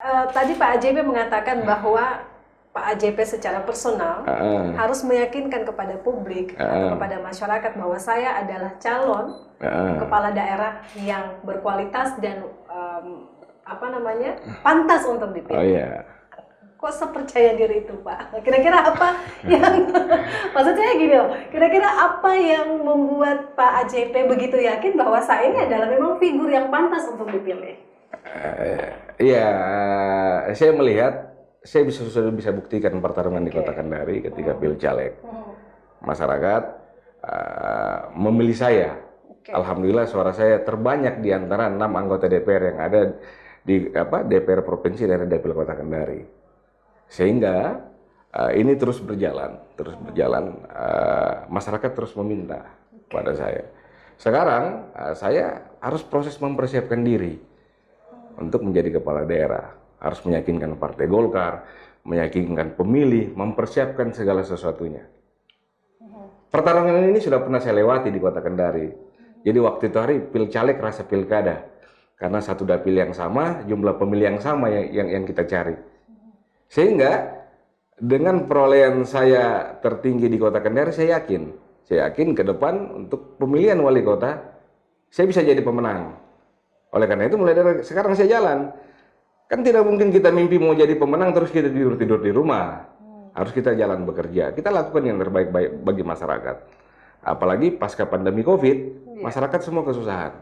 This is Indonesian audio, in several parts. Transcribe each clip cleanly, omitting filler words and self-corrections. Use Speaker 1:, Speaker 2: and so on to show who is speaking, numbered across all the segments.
Speaker 1: Tadi Pak AJP mengatakan bahwa Pak AJP secara personal harus meyakinkan kepada publik atau kepada masyarakat bahwa saya adalah calon kepala daerah yang berkualitas dan pantas untuk dipilih.
Speaker 2: Oh iya.
Speaker 1: Kok sepercaya diri itu, Pak? Kira-kira apa yang maksud saya gini loh, kira-kira apa yang membuat Pak AJP begitu yakin bahwa saya ini adalah memang figur yang pantas untuk dipilih?
Speaker 2: Iya, saya melihat saya sudah bisa buktikan pertarungan di Kota Kendari ketika Pilcaleg. Masyarakat memilih saya. Alhamdulillah suara saya terbanyak di antara 6 anggota DPR yang ada di DPR Provinsi dan DPR Kota Kendari. Sehingga ini terus berjalan, masyarakat terus meminta pada saya. Sekarang saya harus proses mempersiapkan diri untuk menjadi kepala daerah, harus meyakinkan Partai Golkar, meyakinkan pemilih, mempersiapkan segala sesuatunya. Pertarungan ini sudah pernah saya lewati di Kota Kendari. Jadi waktu itu hari Pilcaleg rasa pilkada, karena satu dapil yang sama, jumlah pemilih yang sama yang kita cari. Sehingga dengan perolehan saya tertinggi di Kota Kendari, saya yakin ke depan untuk pemilihan wali kota, saya bisa jadi pemenang. Oleh karena itu mulai dari sekarang saya jalan. Kan tidak mungkin kita mimpi mau jadi pemenang terus kita tidur-tidur di rumah. Harus kita jalan bekerja. Kita lakukan yang terbaik bagi masyarakat. Apalagi pasca pandemi Covid, masyarakat semua kesusahan.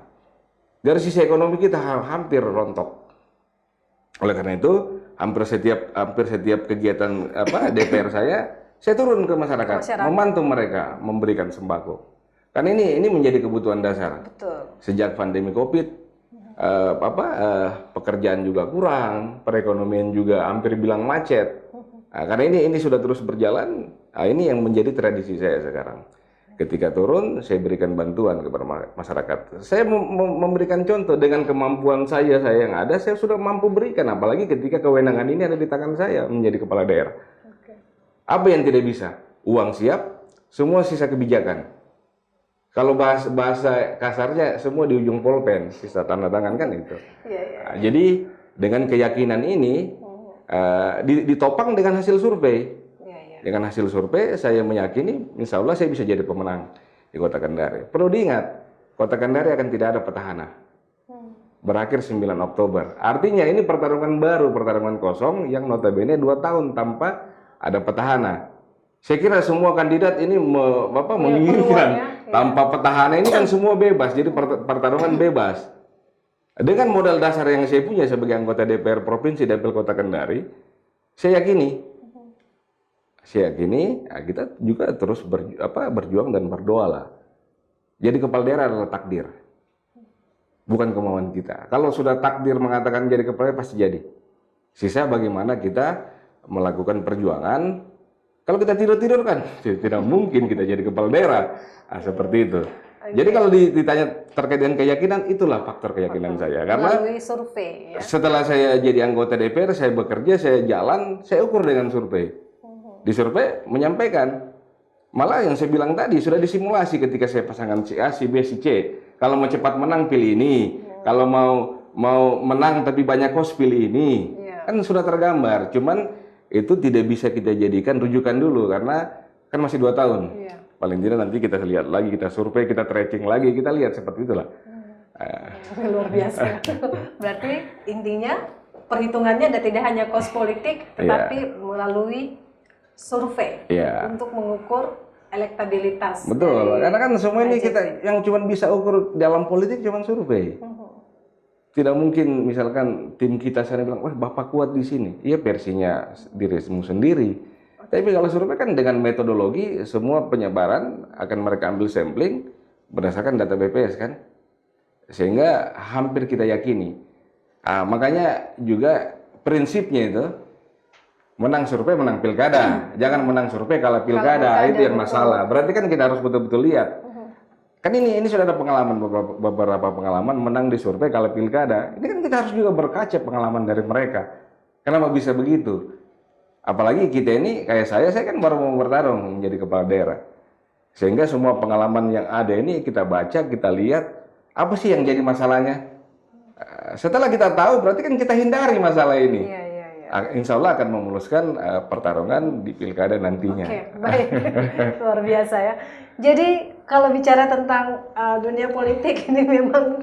Speaker 2: Dari sisi ekonomi kita hampir rontok. Oleh karena itu, hampir setiap kegiatan DPR saya turun ke masyarakat, membantu mereka memberikan sembako. Kan ini menjadi kebutuhan dasar.
Speaker 1: Betul.
Speaker 2: Sejak pandemi Covid, pekerjaan juga kurang, perekonomian juga hampir bilang macet. Nah, karena ini sudah terus berjalan, ini yang menjadi tradisi saya sekarang. Ketika turun, saya berikan bantuan kepada masyarakat. Saya memberikan contoh dengan kemampuan saya yang ada, saya sudah mampu berikan. Apalagi ketika kewenangan ini ada di tangan saya menjadi kepala daerah. Apa yang tidak bisa? Uang siap, semua sisa kebijakan. Kalau bahasa kasarnya semua di ujung polpen, sisa tanda tangan kan itu. Nah, jadi dengan keyakinan ini ditopang dengan hasil survei. Dengan hasil survei saya meyakini insya Allah saya bisa jadi pemenang di Kota Kendari. Perlu diingat, Kota Kendari akan tidak ada petahana. Berakhir 9 Oktober. Artinya ini pertarungan baru, pertarungan kosong yang notabene 2 tahun tanpa ada petahana. Saya kira semua kandidat ini menginginkan tanpa petahana ini kan semua bebas, jadi pertarungan bebas. Dengan modal dasar yang saya punya sebagai anggota DPR Provinsi DPR Kota Kendari, saya yakini kita juga terus berjuang dan berdoa lah. Jadi kepala daerah adalah takdir, bukan kemauan kita. Kalau sudah takdir mengatakan jadi kepala daerah pasti jadi. Sisa bagaimana kita melakukan perjuangan. Kalau kita tidur-tidur kan tidak mungkin kita jadi kepala daerah. Nah, seperti itu. Jadi kalau ditanya terkait dengan keyakinan, itulah faktor keyakinan saya. Karena
Speaker 1: survei,
Speaker 2: setelah saya jadi anggota DPR, saya bekerja, saya jalan, saya ukur dengan survei. Di survei menyampaikan, malah yang saya bilang tadi sudah disimulasi ketika saya pasangan si A, si B, si C. Kalau mau cepat menang pilih ini, kalau mau menang tapi banyak kos pilih ini, kan sudah tergambar. Cuman itu tidak bisa kita jadikan rujukan dulu karena kan masih 2 tahun. Paling tidak nanti kita lihat lagi, kita survei, kita tracking lagi, kita lihat seperti itulah.
Speaker 1: Luar biasa. Berarti intinya perhitungannya ada tidak hanya kos politik, tetapi melalui survei untuk mengukur elektabilitas.
Speaker 2: Betul, karena kan semua ini kita yang cuma bisa ukur dalam politik cuma survei. Tidak mungkin misalkan tim kita sana bilang, wah Bapak kuat di sini. Iya versinya dirimu sendiri. Tapi kalau survei kan dengan metodologi semua penyebaran akan mereka ambil sampling berdasarkan data BPS kan. Sehingga hampir kita yakini. Makanya juga prinsipnya itu menang survei menang pilkada. Jangan menang survei kalau pilkada itu yang masalah. Berarti kan kita harus betul-betul lihat. Kan ini sudah ada pengalaman, beberapa pengalaman menang di survei kalau pilkada. Ini kan kita harus juga berkaca pengalaman dari mereka. Kenapa bisa begitu? Apalagi kita ini kayak saya kan baru mau bertarung menjadi kepala daerah. Sehingga semua pengalaman yang ada ini kita baca, kita lihat apa sih yang jadi masalahnya. setelah kita tahu, berarti kan kita hindari masalah ini.
Speaker 1: Iya.
Speaker 2: Insya Allah akan memuluskan pertarungan di pilkada nantinya.
Speaker 1: Oke, baik. Luar biasa ya. Jadi kalau bicara tentang dunia politik ini memang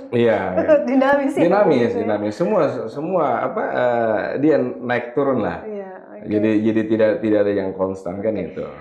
Speaker 1: dinamis.
Speaker 2: Dinamis. Semua dia naik turun lah.
Speaker 1: Iya,
Speaker 2: Jadi tidak ada yang konstan kan itu.